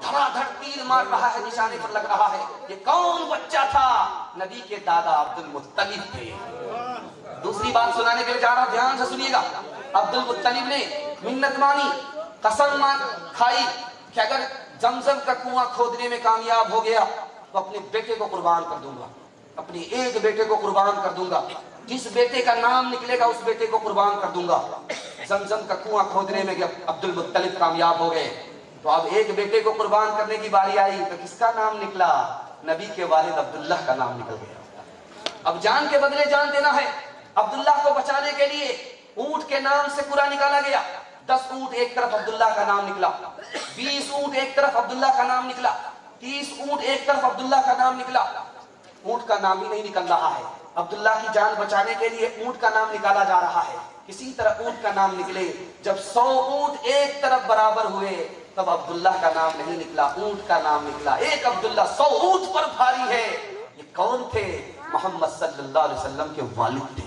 धड़ाधड़ तीर मार रहा है, निशाने पर लग रहा है। ये कौन बच्चा था? नबी के दादा अब्दुल मुत्तलिब थे। दूसरी बात सुनाने के लिए जा रहा हूं, ध्यान से सुनिएगा। अब्दुल मुत्तलिब ने मिन्नत मानी, कसम खाई कि अगर जमजम का कुआं खोदने में कामयाब हो गया तो अपने बेटे को कुर्बान कर दूंगा, अपने एक बेटे को कुर्बान कर दूंगा, जिस बेटे का नाम निकलेगा उस बेटे को कुर्बान कर दूंगा। जमजम का कुआं खोदने में अब्दुल मुत्तलिब कामयाब हो गए, तो अब एक बेटे को कुर्बान करने की बारी आई, तो किसका नाम निकला? नबी के वालिद अब्दुल्लाह का नाम निकल गया। अब जान के बदले जान देना है। अब्दुल्लाह को बचाने के लिए ऊंट के नाम से पूरा निकाला गया। 10 ऊंट एक तरफ अब्दुल्लाह का नाम निकला, 20 ऊंट एक तरफ अब्दुल्लाह का नाम निकला, 30 ऊंट एक तरफ अब्दुल्लाह का नाम निकला। ऊंट का नाम ही नहीं निकल रहा है। अब्दुल्लाह की जान बचाने के लिए ऊंट का नाम निकाला जा रहा है, किसी तरह ऊंट का नाम निकले। जब 100 ऊंट एक तरफ बराबर हुए तब अब्दुल्लाह का नाम नहीं निकला, ऊंट का नाम निकला। एक अब्दुल्लाह 100 ऊंट पर भारी है। ये कौन थे? मोहम्मद सल्लल्लाहु अलैहि वसल्लम के वालिद थे।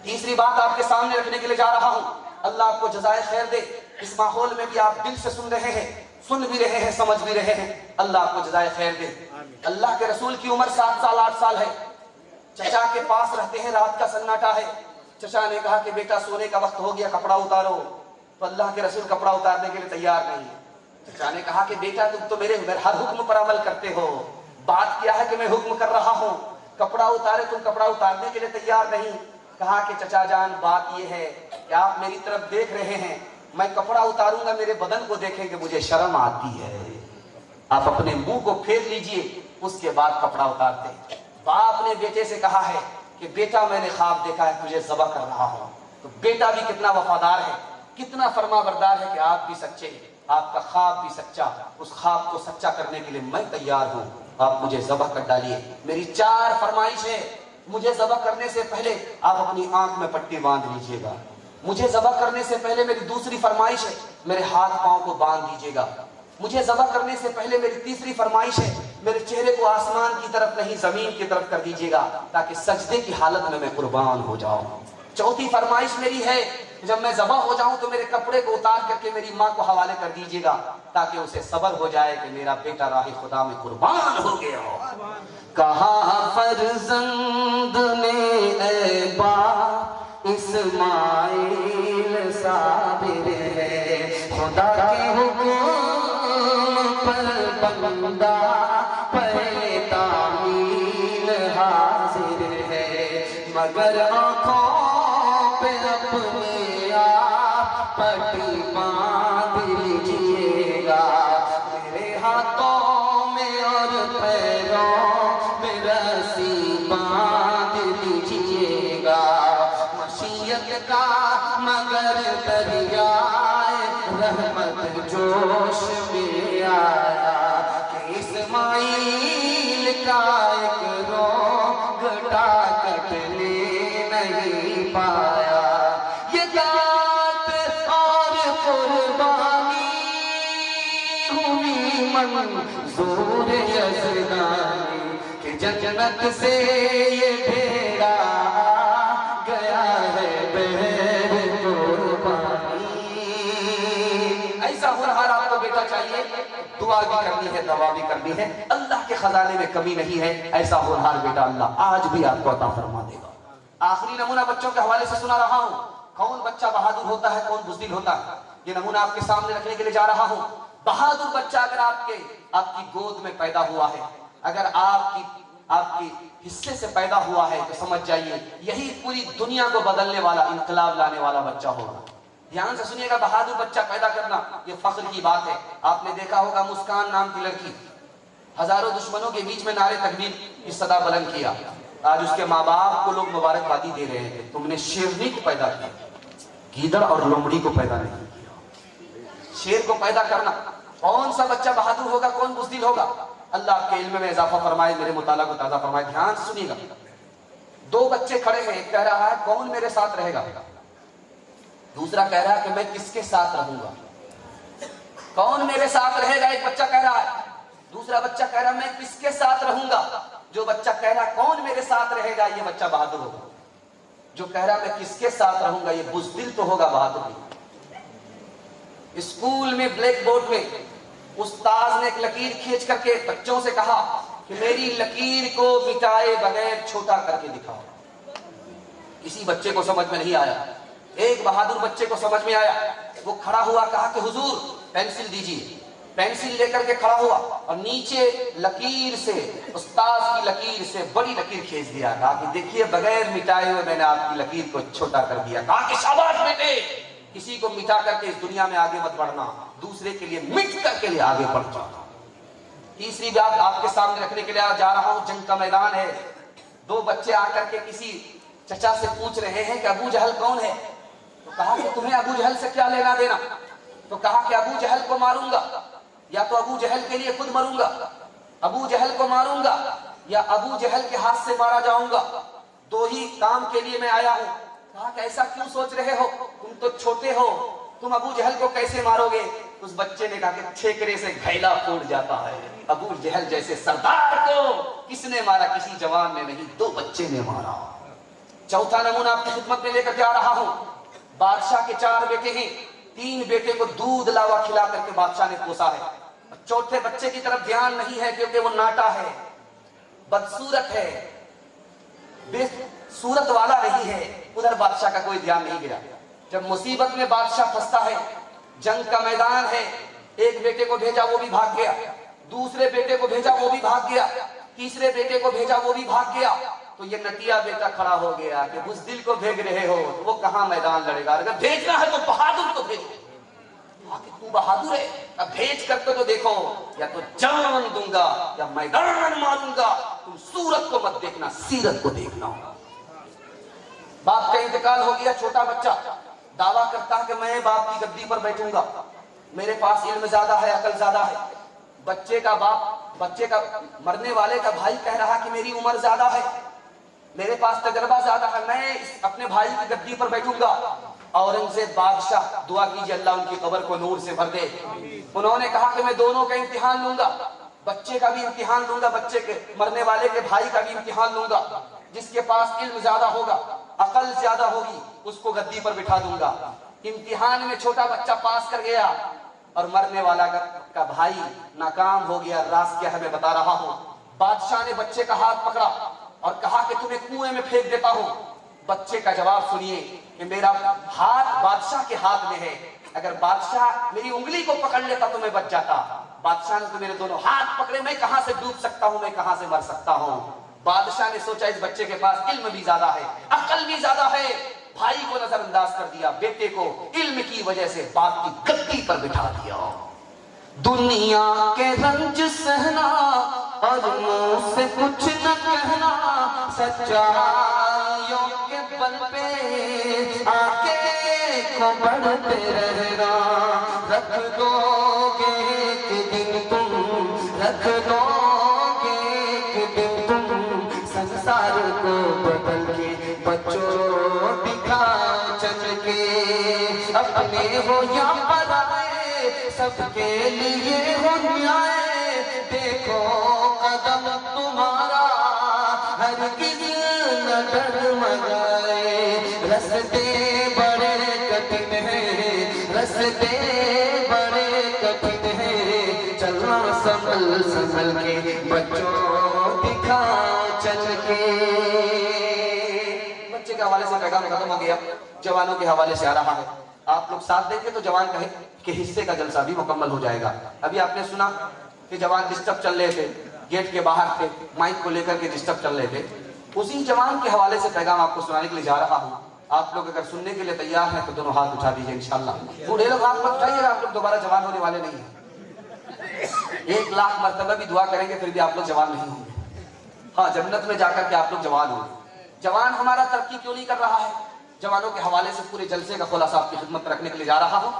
तीसरी बात आपके सामने रखने के लिए जा रहा हूं, अल्लाह आपको जज़ाए खैर दे। इस माहौल में भी आप दिल से सुन रहे हैं, सुन भी रहे हैं, समझ भी रहे हैं, अल्लाह आपको जज़ाए खैर दे। अल्लाह के रसूल की उम्र 7 साल 8 साल है। चचा के पास रहते हैं, रात का सन्नाटा है। चचा ने कहा कि बेटा सोने का वक्त हो गया, कपड़ा उतारो। तो अल्लाह के रसूल कपड़ा उतारने के लिए तैयार नहीं। चचा ने कहा कि बेटा तुम तो मेरे हर हुक्म पर अमल करते हो, बात क्या है कि मैं हुक्म कर रहा हूँ, कपड़ा उतारे, तुम कपड़ा उतारने के लिए तैयार नहीं। कहा कि चचा जान बात यह है कि आप मेरी तरफ देख रहे हैं, मैं कपड़ा उतारूंगा मेरे बदन को देखेंगे, मुझे शर्म आती है। आप अपने मुंह को फेर लीजिए, उसके बाद कपड़ा उतारते। बाप ने बेटे से कहा है कि बेटा मैंने ख्वाब देखा है, तुझे ज़बह कर रहा हूं। तो बेटा भी कितना वफादार है, कितना फरमाबरदार है कि आप भी सच्चे, आपका ख्वाब भी सच्चा, उस ख्वाब को सच्चा करने के लिए मैं तैयार हूं, आप मुझे ज़बह कर डालिए। मेरी 4 फरमाइश है। मुझे ज़बह करने से पहले आप अपनी आंख में पट्टी बांध लीजिएगा। मुझे ज़बह करने से पहले मेरी दूसरी फरमाइश है, मेरे हाथ पांव को बांध दीजिएगा। मुझे ज़बह करने से पहले मेरी तीसरी फरमाइश है, मेरे चेहरे को आसमान की तरफ नहीं जमीन की तरफ कर दीजिएगा, ताकि सजदे की हालत में मैं कुर्बान हो जाऊं। चौथी फरमाइश मेरी है, जब मैं ज़बह हो जाऊं तो मेरे कपड़े को उतार करके मेरी माँ को हवाले कर दीजिएगा, ताकि उसे सब्र हो जाए कि मेरा बेटा राह खुदा में कुर्बान हो गया हो। कहा फर्जंद ने ऐ बाप इस्माइल साबिर है, खुदा के हुक्म पर बंदा पे तामील हाजिर है, मगर आँखों पे अपने आप पट्टी बांध लीजिएगा। मेरे हाथों में और पैरों में रस्सी बांध लीजिएगा। मशीयत का मगर दरियाए रहमत जोश में आया कि इस्माइल का एक रोग कटने नहीं पाया। ये दात और कुर्बानी हुई मंजूर यज़दानी कि जन्नत से ये भेड़ा गया है बहर कुर्बानी। ऐसा हुनर आपको बेटा चाहिए, दुआ भी करनी है, दवा भी करनी है, अल्लाह के खजाने में कमी नहीं है। ऐसा होनहार बेटा अल्लाह आज भी आपको अता फरमा देगा। आखिरी नमूना बच्चों के हवाले से सुना रहा हूं, कौन बच्चा बहादुर होता है, कौन बुज़दिल होता है, ये नमूना आपके सामने रखने के लिए जा रहा हूं। बहादुर बच्चा अगर आपकी गोद में पैदा हुआ है, अगर आपकी हिस्से से पैदा हुआ है, तो समझ जाइए यही पूरी दुनिया को बदलने वाला, इनकलाब लाने वाला बच्चा होगा। ध्यान से सुनिएगा, बहादुर बच्चा पैदा करना ये फख्र की बात है। आपने देखा होगा मुस्कान नाम की लड़की हजारों दुश्मनों के बीच में नारे तकबीर की सदा बुलंद किया। आज उसके माँ बाप को लोग मुबारकबादी दे रहे हैं, तुमने शेरनी को पैदा किया, गीदड़ और लोमड़ी को पैदा नहीं किया। शेर को पैदा करना, कौन सा बच्चा बहादुर होगा, कौन बुज़दिल होगा? अल्लाह आपके इल्म में इजाफा फरमाए, मेरे मुताला को ताज़ा फरमाए। ध्यान से सुनिएगा, 2 बच्चे खड़े हैं, एक कह रहा है कौन मेरे साथ रहेगा, दूसरा कह रहा है कि मैं किसके साथ रहूंगा। कौन मेरे साथ रहेगा, एक बच्चा कह रहा है, दूसरा बच्चा कह रहा है मैं किसके साथ रहूंगा। जो बच्चा कह रहा है कौन मेरे साथ रहेगा, ये बच्चा बहादुर होगा। जो कह रहा है मैं किसके साथ रहूंगा, ये बुज़दिल तो होगा, बहादुर नहीं। स्कूल में ब्लैक बोर्ड में उस्ताद ने एक लकीर खींच करके बच्चों से कहा कि मेरी लकीर को मिटाए बगैर छोटा करके दिखाओ। किसी बच्चे को समझ में नहीं आया, एक बहादुर बच्चे को समझ में आया। वो खड़ा हुआ, कहा कि हुजूर पेंसिल दीजिए। पेंसिल लेकर के खड़ा हुआ और नीचे लकीर से, उस्ताद की लकीर से बड़ी लकीर खींच दिया। कहा कि देखिए बगैर मिटाए हुए मैंने आपकी लकीर को छोटा कर दिया। कहा कि शाबाश बेटे, किसी को मिटा करके इस दुनिया में आगे मत बढ़ना, दूसरे के लिए मिट करके लिए आगे बढ़ जाना। तीसरी बात आपके सामने रखने के लिए जा रहा हूं, जंग का मैदान है। दो बच्चे आकर के किसी चचा से पूछ रहे हैं कि अबू जहल कौन है। तो कहा कि तुम्हें अबू जहल से क्या लेना देना। तो कहा कि अबू जहल को मारूंगा, या तो अबू जहल के लिए खुद मरूंगा, अबू जहल को मारूंगा या अबू जहल के हाथ से मारा जाऊंगा, दो ही काम के लिए मैं आया हूं। कहा कि ऐसा क्यों सोच रहे हो, तुम तो छोटे हो, तुम अबू जहल को कैसे मारोगे। उस बच्चे ने कहा कि ठेकरे से घैला फूट जाता है, अबू जहल जैसे सरदार को किसने मारा, किसी जवान ने नहीं, दो बच्चे ने मारा। चौथा नमूना आपकी खिदमत में लेकर जा रहा हूं। बादशाह के 4 बेटे हैं, 3 बेटे को दूध लावा खिला करके बादशाह ने पोसा है। चौथे बच्चे की तरफ ध्यान नहीं है क्योंकि वो नाटा है, बदसूरत है, सूरत वाला नहीं है। उधर बादशाह का कोई ध्यान नहीं गिरा। जब मुसीबत में बादशाह फंसता है, जंग का मैदान है, एक बेटे को भेजा वो भी भाग गया, दूसरे बेटे को भेजा वो भी भाग गया, तीसरे बेटे को भेजा वो भी भाग गया। तो ये नटिया बेटा खड़ा हो गया कि बुज़दिल को भेज रहे हो तो वो कहां मैदान लड़ेगा, अगर भेजना है तो बहादुर को भेजो। तू बहादुर है, अब भेज करके तो देखो, या तो जान दूंगा या मैदान मारूंगा, तुम सूरत को मत देखना, सीरत को देखना। बाप का इंतकाल हो गया, छोटा बच्चा दावा करता है कि मैं बाप की गद्दी पर बैठूंगा, मेरे पास इल्म ज्यादा है, अकल ज्यादा है। बच्चे का बाप, बच्चे का मरने वाले का भाई कह रहा कि मेरी उम्र ज्यादा है, मेरे पास तजर्बा ज्यादा है, मैं अपने भाई की गद्दी पर बैठूंगा। औरंगजेब बादशाह, दुआ कीजिए अल्लाह उनकी कब्र को नूर से भर दे, उन्होंने कहा कि मैं दोनों का इम्तिहान लूंगा, बच्चे का भी इम्तिहान लूंगा, बच्चे के मरने वाले के भाई का भी इम्तिहान लूंगा। जिसके पास इल्म ज्यादा होगा, अकल ज्यादा होगी, उसको गद्दी पर बिठा दूंगा। इम्तिहान में छोटा बच्चा पास कर गया और मरने वाला का भाई नाकाम हो गया। राज क्या है मैं बता रहा हूं। बादशाह ने बच्चे का हाथ पकड़ा और कहा कि तुम्हें कुएं में फेंक देता हूं। बच्चे का जवाब सुनिए कि मेरा हाथ बादशाह के हाथ में है, अगर बादशाह मेरी उंगली को पकड़ लेता तो मैं बच जाता। बादशाह ने तो मेरे दोनों हाथ पकड़े, मैं कहां से डूब सकता हूं, मैं कहां से मर सकता हूं। बादशाह ने सोचा इस बच्चे के पास इल्म भी ज्यादा है, अकल भी ज्यादा है, भाई को नजरअंदाज कर दिया, बेटे को इल्म की वजह से बाप की गद्दी पर बिठा दिया। दुनिया के रंज सहना और मुंह से कुछ न कहना, सच्चाइयों के बल पे आके को बढ़ते रहना। रख दोगे एक दिन तुम, रख दोगे एक दिन तुम, संसार को बदल के बच्चों दिखा चल के। अपने हो या पराए सबके लिए हो न्याय, देखो कदम तुम्हारा हरगिज़ न डगमगाए। रास्ते बड़े कठिन हैं, रास्ते बड़े कठिन हैं, चलना संभल संभल के बच्चों दिखा चल के। बच्चे के हवाले से पैगाम खत्म हो गया, जवानों के हवाले से आ रहा है। आप लोग साथ देंगे तो जवान कहे कि हिस्से का जलसा भी मुकम्मल हो जाएगा। अभी आपने सुना कि जवान डिस्टर्ब चल रहे थे, गेट के बाहर थे, माइक को लेकर के डिस्टर्ब चल रहे थे। उसी जवान के हवाले से पैगाम आपको सुनाने के लिए जा रहा हूँ। आप लोग अगर सुनने के लिए तैयार हैं तो दोनों हाथ उठा दीजिए इंशाल्लाह। बूढ़े लोग हाथ मत उठाइएगा, आप लोग दोबारा जवान होने वाले नहीं है। 1 लाख मरतबा भी दुआ करेंगे फिर भी आप लोग जवान नहीं होंगे। हाँ, जन्नत में जाकर के आप लोग जवान होंगे। जवान हमारा तरक्की क्यों नहीं कर रहा है, जवानों के हवाले से पूरे जलसे का खुलासा आपकी खिदमत में रखने के लिए जा रहा हूं।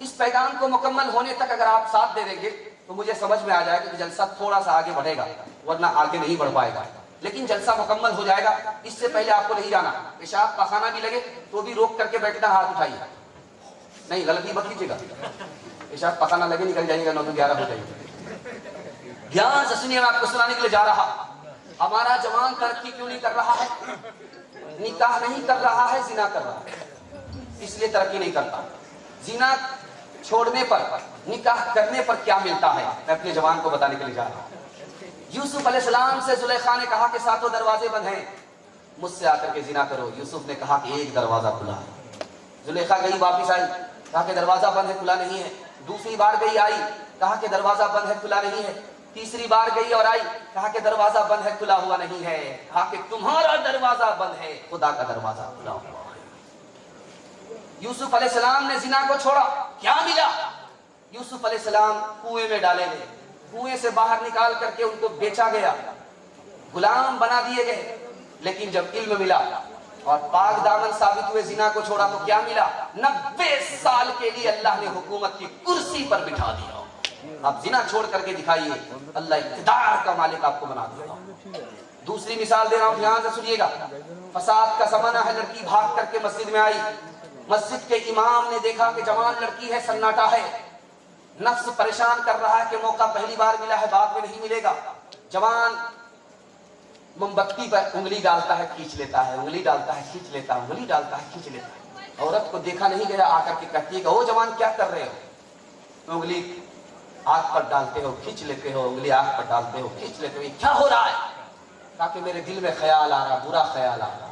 इस पैगाम को मुकम्मल होने तक अगर आप साथ दे देंगे तो मुझे समझ में आ जाएगा कि जलसा थोड़ा सा आगे बढ़ेगा, वरना आगे नहीं बढ़ पाएगा। लेकिन जलसा मुकम्मल हो जाएगा, इससे पहले आपको नहीं जाना। पेशाब पखाना भी लगे तो भी रोक करके बैठना, हाथ उठाइए, नहीं गलती मत कीजिएगा। पेशाब पखाना लगे निकल जाएगा, 9 to 11 हो जाएगी। ध्यान से सुनिए, मैं आपको सुनाने के लिए जा रहा। हमारा जवान तरक्की क्यों नहीं कर रहा है? निकाह नहीं कर रहा है, जिना कर रहा है, इसलिए तरक्की नहीं करता। जिना छोड़ने पर, निकाह करने पर क्या मिलता है, मैं अपने जवान को बताने के लिए जा रहा हूँ। यूसुफ अलैहिस्सलाम से जुलेखा ने कहा कि सातों दरवाजे बंद हैं, मुझसे आकर के जिना करो। यूसुफ ने कहा कि एक दरवाजा खुला है। जुलेखा गई, वापिस आई, कहा कि दरवाजा बंद है, खुला नहीं है। दूसरी बार गई, आई, कहा कि दरवाजा बंद है, खुला नहीं है। तीसरी बार गई और आई, कहा कि दरवाजा बंद है, खुला हुआ नहीं है। कहा कि तुम्हारा दरवाजा बंद है, खुदा का दरवाजा खुला हुआ है। यूसुफ अलैहिस्सलाम ने जिना को छोड़ा, क्या मिला? यूसुफ अलैहिस्सलाम कुएं में डाले गए, कुएं से बाहर निकाल करके उनको बेचा गया, गुलाम बना दिए गए। लेकिन जब इल्म मिला और पाक दामन साबित हुए, जिना को छोड़ा तो क्या मिला? 90 साल के लिए अल्लाह ने हुकूमत की कुर्सी पर बिठा दिया। आप जिना छोड़ करके दिखाइए, अल्लाह इक़्तिदार का मालिक आपको बना देगा। दूसरी मिसाल दे रहा हूं, ध्यान से सुनिएगा। फसाद का ज़माना है, लड़की भाग करके मस्जिद में आई। मस्जिद के इमाम ने देखा कि जवान लड़की है, सन्नाटा है, नफ्स परेशान कर रहा है कि मौका पहली बार मिला है, बाद में नहीं मिलेगा। जवान मोमबत्ती पर उंगली डालता है, खींच लेता है, उंगली डालता है, खींच लेता है, उंगली डालता है, खींच लेता है। औरत को देखा नहीं गया, आकर के कहती है कि ओ जवान क्या कर रहे हो? उंगली आंख पर डालते हो, खींच लेते हो, उंगली आंख पर डालते हो, खींच लेते हो, ये क्या हो रहा है? कहा कि मेरे दिल में ख्याल आ रहा, बुरा ख्याल आ रहा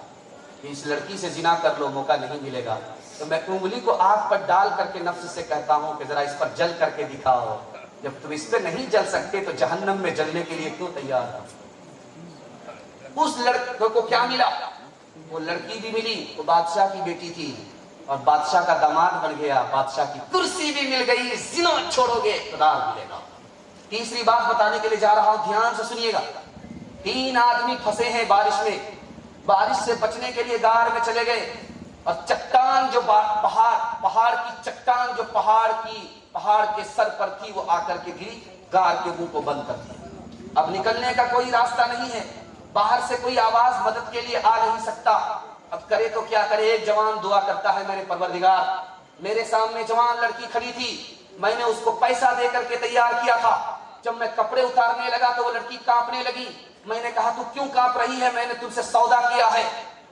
कि इस लड़की से जिना कर लो, मौका नहीं मिलेगा। तो मैं उंगली को आंख पर डाल करके नफ्स से कहता हूँ कि जरा इस पर जल करके दिखाओ। जब तुम इस पर नहीं जल सकते तो जहन्नम में जलने के लिए क्यों तैयार हो? उस लड़के को क्या मिला? वो लड़की भी मिली, वो बादशाह की बेटी थी और बादशाह का दामाद बन गया, बादशाह की कुर्सी भी मिल गई। जिना छोड़ोगे इक़्तिदार मिलेगा। तीसरी बात बताने के लिए जा रहा हूं, ध्यान से सुनिएगा। 3 आदमी फंसे हैं बारिश में, बारिश से बचने के लिए गार में चले गए और चट्टान जो पहाड़ की चट्टान जो पहाड़ के सर पर थी, वो आकर के गिरी, गार के मुंह को बंद कर दिया। अब निकलने का कोई रास्ता नहीं है, बाहर से कोई आवाज मदद के लिए आ नहीं सकता। अब करे तो क्या करे? एक जवान दुआ करता है, मेरे परवरदिगार, मेरे सामने जवान लड़की खड़ी थी, मैंने उसको पैसा दे करके तैयार किया था। जब मैं कपड़े उतारने लगा तो वो लड़की कांपने लगी। मैंने कहा तू क्यों कांप रही है? मैंने तुमसे सौदा किया है,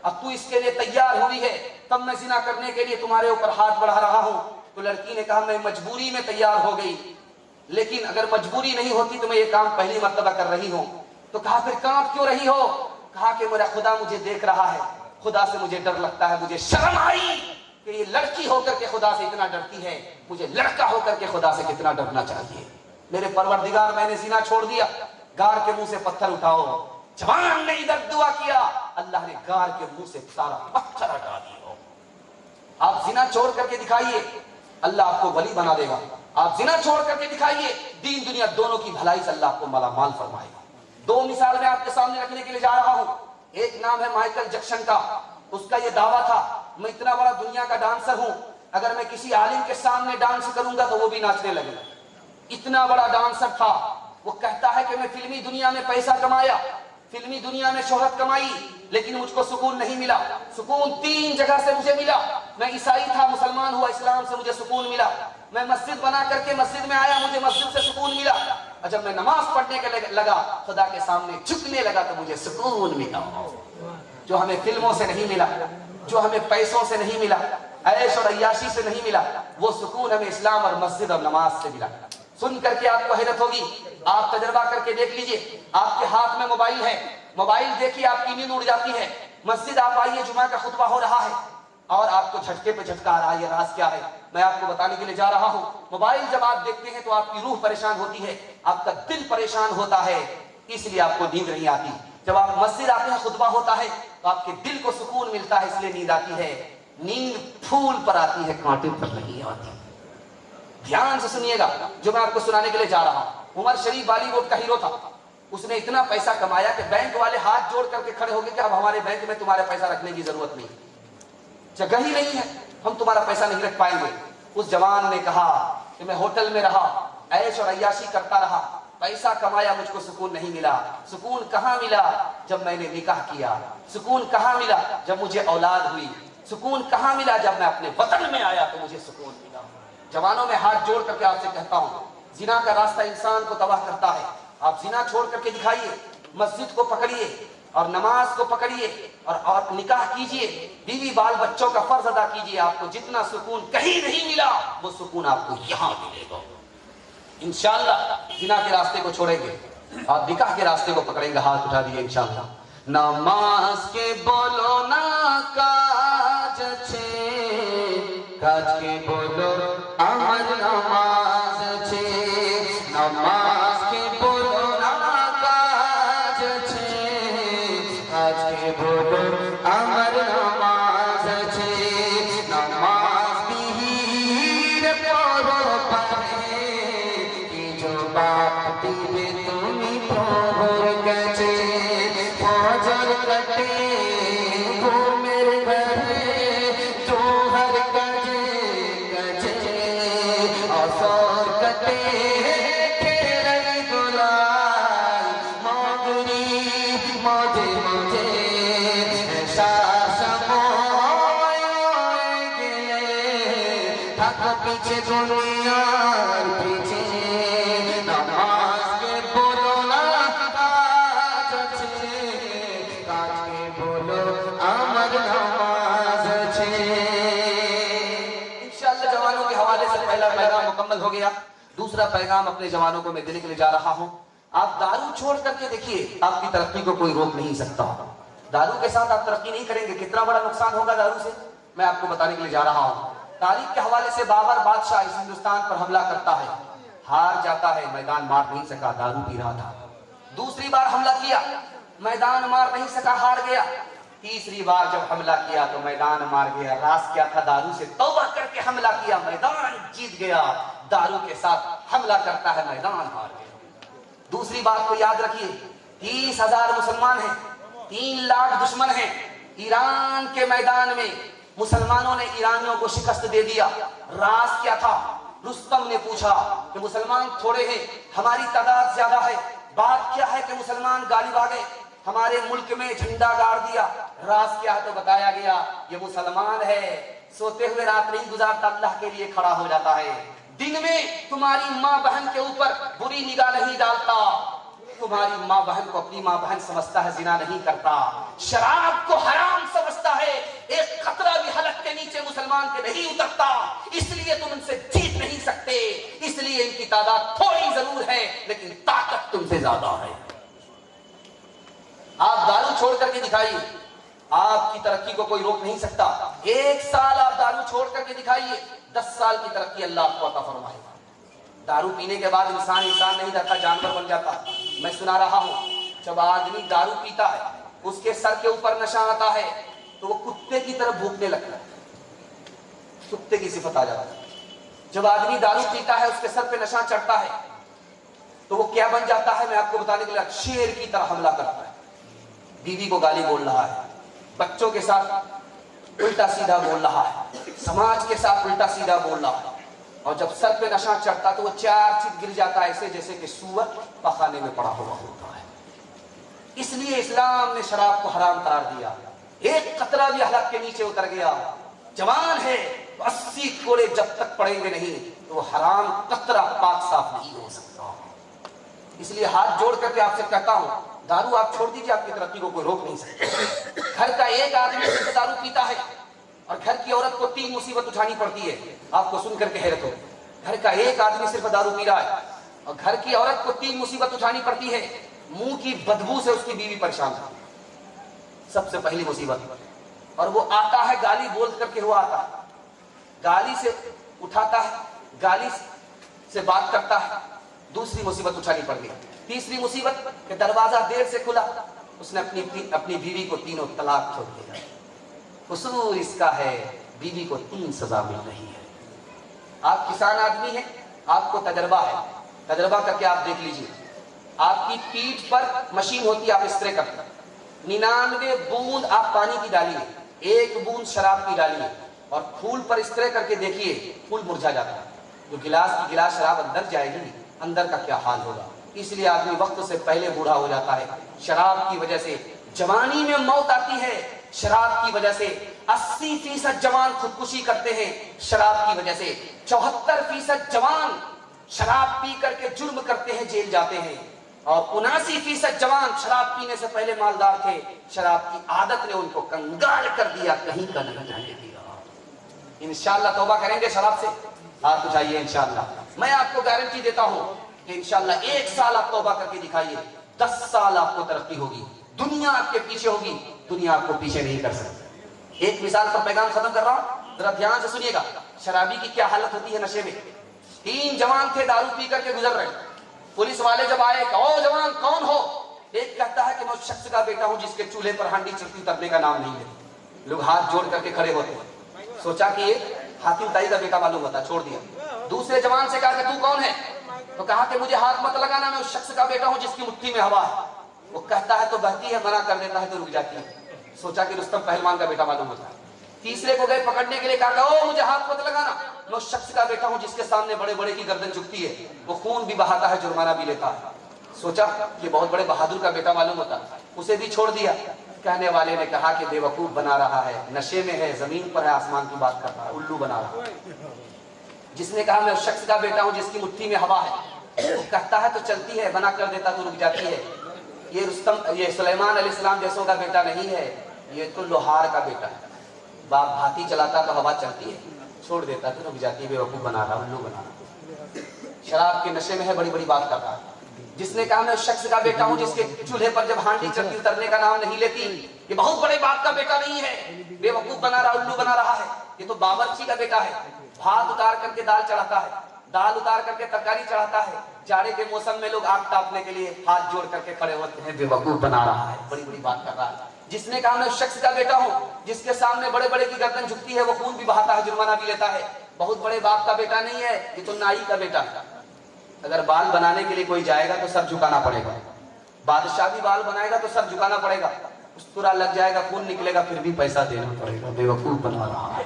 अब तू इसके लिए तैयार हुई है, तब मैं जिना करने के लिए तुम्हारे ऊपर हाथ बढ़ा रहा हूं। तो लड़की ने कहा मैं मजबूरी में तैयार हो गई, लेकिन अगर मजबूरी नहीं होती तो मैं ये काम पहली मर्तबा कर रही हूं। तो कहा फिर कांप क्यों रही हो? कहा कि मेरा खुदा मुझे देख रहा है, खुदा से मुझे डर लगता है, मुझे शर्म आई कि ये लड़की होकर के खुदा से इतना डरती है, मुझे लड़का होकर के खुदा से कितना डरना चाहिए। मेरे परवरदिगार, मैंने जिना छोड़ दिया, गार के मुंह से पत्थर उठाओ। जवान ने इधर दुआ किया, अल्लाह ने गार के मुंह से सारा पत्थर हटा दिया। आप जिना छोड़ करके दिखाइए, अल्लाह आपको वली बना देगा। आप जिना छोड़ करके दिखाइए, दीन दुनिया दोनों की भलाई से अल्लाह आपको मालामाल फरमाएगा। 2 मिसाल मैं आपके सामने रखने के लिए जा रहा हूं। एक नाम है माइकल जैक्सन का। उसका ये दावा था, मैं इतना बड़ा दुनिया का डांसर हूं, अगर मैं किसी आलिम के सामने डांस करूंगा तो वो भी नाचने लगेगा। इतना बड़ा डांसर था। वो कहता है कि मैं फिल्मी दुनिया में पैसा कमाया, फिल्मी दुनिया में शोहरत कमाई, लेकिन मुझको सुकून नहीं मिला। सुकून 3 जगह से मुझे मिला। मैं ईसाई था, मुसलमान हुआ, इस्लाम से मुझे सुकून मिला। मैं मस्जिद बना करके मस्जिद में आया, मुझे मस्जिद से सुकून मिला। और जब मैं नमाज पढ़ने के लगा, खुदा के सामने झुकने लगा तो मुझे सुकून मिला, जो हमें फिल्मों से नहीं मिला, जो हमें पैसों से नहीं मिला, ऐश और अय्याशी से नहीं मिला। वो सुकून हमें इस्लाम और मस्जिद और नमाज से मिला। सुन करके आपको हैरत होगी, आप तजर्बा करके देख लीजिए। आपके हाथ में मोबाइल है, मोबाइल देखिए आपकी नींद उड़ जाती है। मस्जिद आप आइए, जुमा का खुतबा हो रहा है और आपको झटके पे झटका आ रहा है। ये राज क्या है, मैं आपको बताने के लिए जा रहा हूं। मोबाइल जब आप देखते हैं तो आपकी रूह परेशान होती है, आपका दिल परेशान होता है, इसलिए आपको नींद नहीं आती। जब आप मस्जिद आते हैं, खुतबा होता है तो आपके दिल को सुकून मिलता है, इसलिए नींद आती है। नींद फूल पर आती है, कांटे पर नहीं आती। ध्यान से सुनिएगा जो मैं आपको सुनाने के लिए जा रहा हूं। उमर शरीफ बॉलीवुड का हीरो था। उसने इतना पैसा कमाया कि बैंक वाले हाथ जोड़ करके खड़े हो गए कि अब हमारे बैंक में तुम्हारे पैसा रखने की जरूरत नहीं, जगह ही नहीं है, हम तुम्हारा पैसा नहीं रख पाएंगे। उस जवान ने कहा कि मैं होटल में रहा, ऐश और अय्याशी करता रहा, पैसा कमाया, मुझको सुकून नहीं मिला। सुकून कहाँ मिला? जब मैंने निकाह किया। सुकून कहाँ मिला? जब मुझे औलाद हुई। सुकून कहाँ मिला? जब मैं अपने वतन में आया तो मुझे सुकून मिला। जवानों में हाथ जोड़ करके आपसे कहता हूं, जिना का रास्ता इंसान को तबाह करता है। आप जिना छोड़ करके दिखाइए, मस्जिद को पकड़िए, और नमाज को पकड़िए और निकाह कीजिए, बीवी बाल बच्चों का फर्ज अदा कीजिए। आपको जितना सुकून कहीं नहीं मिला वो सुकून आपको यहाँ मिलेगा इंशाअल्लाह। जिना के रास्ते को छोड़ेंगे और निकाह के रास्ते को पकड़ेंगे। हाथ उठा दिए इंशाअल्लाह। नमाज के बोलो ना काज छे, काज के बोलो अमर नमाज छे, नमाज के बोलो ना काज छे, काज के बोलो अमर नमाज छे, नमाज बिहीर पढ़ो पढ़े कि जो बाप दिवे तुमी प्रभुर गजे फजर कटे घूमेर घरे जो हर गजे गजे असर कटे खेलई गुलाई मगरी मजे मजे समय गेले थक पीछे दुनियार पीछे नमाज के बोलो ना काज छे, काज के बोलो अमर नमाज छे। इंशाअल्लाह जवानों के हवाले से पहला पैगाम मुकम्मल हो गया। दूसरा पैगाम अपने जवानों को मैं देने के लिए जा रहा हूँ। आप दारू छोड़ करके देखिए, आपकी तरक्की को कोई रोक नहीं सकता। दारू के साथ आप तरक्की नहीं करेंगे, कितना बड़ा नुकसान होगा दारू से, मैं आपको बताने के लिए जा रहा हूँ। तारीख के हवाले से बाबर बादशाह इस हिंदुस्तान पर हमला करता है, हार जाता है, मैदान मार नहीं सका, दारू पी रहा था। दूसरी बार हमला किया, मैदान मार नहीं सका, हार गया। तीसरी बार जब हमला किया तो मैदान मार गया। राज क्या था, दारू से तौबा करके हमला किया, मैदान जीत गया। दारू के साथ हमला करता है, मैदान हार गया। दूसरी बात को याद रखिए, 30,000 मुसलमान हैं, 3 लाख दुश्मन हैं। ईरान के मैदान में मुसलमानों ने ईरानियों को शिकस्त दे दिया। राज क्या था, रुस्तम ने पूछा कि मुसलमान थोड़े हैं, हमारी तादाद ज्यादा है, बात क्या है कि मुसलमान गालिब आ गए, हमारे मुल्क में झंडा गाड़ दिया। राज क्या है तो बताया गया ये मुसलमान है, सोते हुए रात नहीं गुजारता, अल्लाह के लिए खड़ा हो जाता है। दिन में तुम्हारी माँ बहन के ऊपर बुरी निगाह नहीं डालता, तुम्हारी माँ बहन को अपनी माँ बहन समझता है, जिना नहीं करता, शराब को हराम समझता है, एक खतरा भी हलक के नीचे मुसलमान के नहीं उतरता। इसलिए तुम इनसे जीत नहीं सकते, इसलिए इनकी तादाद थोड़ी जरूर है लेकिन ताकत तुमसे ज्यादा है। आप दारू छोड़ करके दिखाइए, आपकी तरक्की को कोई रोक नहीं सकता। 1 साल आप दारू छोड़ करके दिखाइए, 10 साल की तरक्की अल्लाह आपको अता फरमाएगा। दारू पीने के बाद इंसान नहीं रहता, जानवर बन जाता। मैं सुना रहा हूं, जब आदमी दारू पीता है उसके सर के ऊपर नशा आता है तो वो कुत्ते की तरह भूखने लगता है, कुत्ते की सिफत आ जाती है। जब आदमी दारू पीता है उसके सर पे नशा चढ़ता है तो वो क्या बन जाता है, मैं आपको बताने के लिए, शेर की तरह हमला करता है। बीवी को गाली बोल रहा है, बच्चों के साथ उल्टा सीधा बोल रहा है, समाज के साथ उल्टा सीधा बोल रहा है। और जब सर पे नशा चढ़ता तो वो 4 चित गिर जाता है, ऐसे जैसे कि सूअर पखाने में पड़ा हुआ होता है। इसलिए इस्लाम ने शराब को हराम करार दिया। एक कतरा भी हलक के नीचे उतर गया, जवान है 80 कोड़े जब तक पड़ेंगे नहीं तो हराम कतरा पाक साफ नहीं हो सकता। इसलिए हाथ जोड़ करके आपसे कहता हूं, दारू आप छोड़ दीजिए, आपकी तरक्की को कोई रोक नहीं सकता। घर का एक आदमी सिर्फ दारू पीता है और घर की औरत को 3 मुसीबत उठानी पड़ती है। आपको सुन करके हैरत हो, घर का एक आदमी सिर्फ दारू पी रहा है और घर की औरत को 3 मुसीबत उठानी पड़ती है। मुंह की बदबू से उसकी बीवी परेशान है, सबसे पहली मुसीबत। और वो आता है गाली बोल करके, वो आता है गाली से उठाता है, गाली से बात करता है, दूसरी मुसीबत उठानी पड़ गई। तीसरी मुसीबत कि दरवाजा देर से खुला, उसने अपनी बीवी को 3 तलाक छोड़ दिया। कसूर इसका है बीवी को 3 सजा मिल रही है। आप किसान आदमी हैं, आपको तजर्बा है, तजर्बा करके आप देख लीजिए। आपकी पीठ पर मशीन होती है, आप स्प्रे करते हैं, 99 बूंद आप पानी की डालिए, 1 बूंद शराब की डालिए और फूल पर स्प्रे करके देखिए, फूल मुरझा जाता है। जो गिलास की गिलास शराब अंदर जाएगी, अंदर का क्या हाल होगा। इसलिए आदमी वक्त से पहले बूढ़ा हो जाता है। शराब की वजह से जवानी में मौत आती है, शराब की वजह से 80% जवान खुदकुशी करते हैं, शराब की वजह से 74% जवान शराब पी करके जुर्म करते हैं, जेल जाते हैं। और 79% जवान शराब पीने से पहले मालदार थे, शराब की आदत ने उनको कंगाल कर दिया, कहीं का नहीं रहने दिया। इंशाअल्लाह तौबा करेंगे शराब से, हाथ उठाइए इंशाअल्लाह। मैं आपको गारंटी देता हूं कि इंशाअल्लाह 1 साल आप तौबा करके दिखाइए, 10 साल आपको तरक्की होगी, दुनिया आपके पीछे होगी, दुनिया आपको पीछे नहीं कर सकती। एक मिसाल पर पैगाम खत्म कर रहा हूं, जरा ध्यान से सुनिएगा। शराबी की क्या हालत होती है नशे में। 3 जवान थे दारू पी करके गुजर रहे, पुलिस वाले जब आए, ओ जवान कौन हो? एक कहता है कि मैं उस शख्स का बेटा हूं जिसके चूल्हे पर हांडी चलती उतरने का नाम नहीं है। लोग हाथ जोड़ करके खड़े होते हैं, सोचा कि ये हाकिम ताई का बेटा मालूम होता, छोड़ दिया। दूसरे जवान से कहा कि तू कौन है? तो कहा कि मुझे हाथ मत लगाना, मैं उस शख्स का बेटा हूं जिसकी मुट्ठी में हवा है। वो कहता है तो बहती है, मना कर देता है तो रुक जाती है। सोचा कि रुस्तम पहलवान का बेटा मालूम होता है। तीसरे को गए पकड़ने के लिए, कहा ओ मुझे हाथ मत लगाना, मैं उस शख्स का बेटा हूं जिसके सामने बड़े बड़े की गर्दन झुकती है, वो खून भी बहाता है, जुर्माना भी लेता है। सोचा कि बहुत बड़े बहादुर का बेटा मालूम होता, उसे भी छोड़ दिया। कहने वाले ने कहा कि बेवकूफ बना रहा है, नशे में है, जमीन पर है, आसमान की बात कर रहा है, उल्लू बना रहा है। जिसने कहा मैं उस शख्स का बेटा हूं जिसकी मुट्ठी में हवा है, वो कहता है तो चलती है, मना कर देता तो रुक जाती है। ये रुस्तम, ये सुलेमान अलैहिस्सलाम जैसों का बेटा नहीं है, ये तो लोहार का बेटा है। बाप भाती चलाता तो हवा चलती है, छोड़ देता तो रुक जाती है, बेवकूफ बना रहा, उल्लू बना रहा। शराब के नशे में है, बड़ी बड़ी बात कर रहा है। जिसने कहा मैं उस शख्स का बेटा हूं जिसके चूल्हे पर जब हांडी चलती उतरने का नाम नहीं लेती, ये बहुत बड़े बाप का बेटा नहीं है, बेवकूफ बना रहा, उल्लू बना रहा है। ये तो बावर्ची का बेटा है, भात उतार करके दाल चढ़ाता है, दाल उतार करके तरकारी चढ़ाता है। जाड़े के मौसम में लोग आग तापने के लिए हाथ जोड़ करके खड़े होते हैं, बेवकूफ बना रहा है, बड़ी बड़ी बात कर रहा है। जिसने कहा मैं उस शख्स का बेटा हूं जिसके सामने बड़े बड़े की गर्दन झुकती है, वो खून भी बहाता है, जुर्माना भी लेता है, बहुत बड़े बाप का बेटा नहीं है, ये तो नाई का बेटा है। अगर बाल बनाने के लिए कोई जाएगा तो सर झुकाना पड़ेगा, बादशाह भी बाल बनाएगा तो सर झुकाना पड़ेगा, उस्तरा लग जाएगा, खून निकलेगा, फिर भी पैसा देना पड़ेगा, बेवकूफ बना रहा है।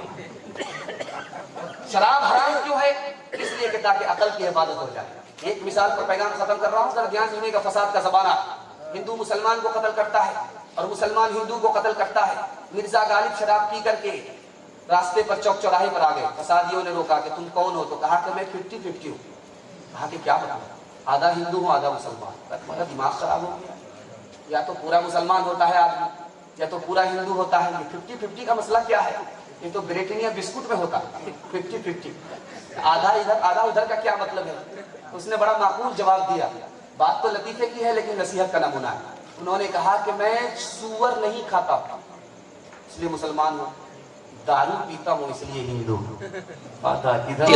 शराब हराम क्यों है? इसलिए कि ताकि अकल की हिफाजत हो जाए। एक मिसाल पर पैगाम खत्म कर रहा हूं, जरा ध्यान सुनिएगा। फसाद का ज़माना, हिंदू मुसलमान को कत्ल करता है और मुसलमान हिंदू को कत्ल करता है। मिर्जा गालिब शराब पी करके रास्ते पर चौक चौराहे पर आ गए, फसादियों ने रोका कि तुम कौन हो? तो कहा कि मैं 50-50 हूँ। कहा कि क्या मतलब? आधा हिंदू हूँ आधा मुसलमान। तुम्हारा दिमाग खराब हो गया, या तो पूरा मुसलमान होता है आदमी, या तो पूरा हिंदू होता है। 50-50 का मसला क्या है? ये तो ब्रिटानिया बिस्कुट में होता है 50-50, आधा इधर आधा उधर का क्या मतलब है? उसने बड़ा माकूल जवाब दिया। बात तो लतीफे की है लेकिन नसीहत का नमूना है। उन्होंने कहा कि मैं सूअर नहीं खाता इसलिए मुसलमान हूँ, दारू पीता हूँ इसलिए हिंदू।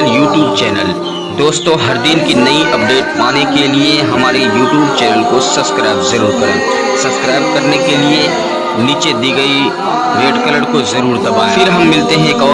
यूट्यूब चैनल दोस्तों, हर दिन की नई अपडेट पाने के लिए हमारे यूट्यूब चैनल को सब्सक्राइब जरूर करें। सब्सक्राइब करने के लिए नीचे दी गई रेड कलर को जरूर दबाएं। फिर हम मिलते हैं एक और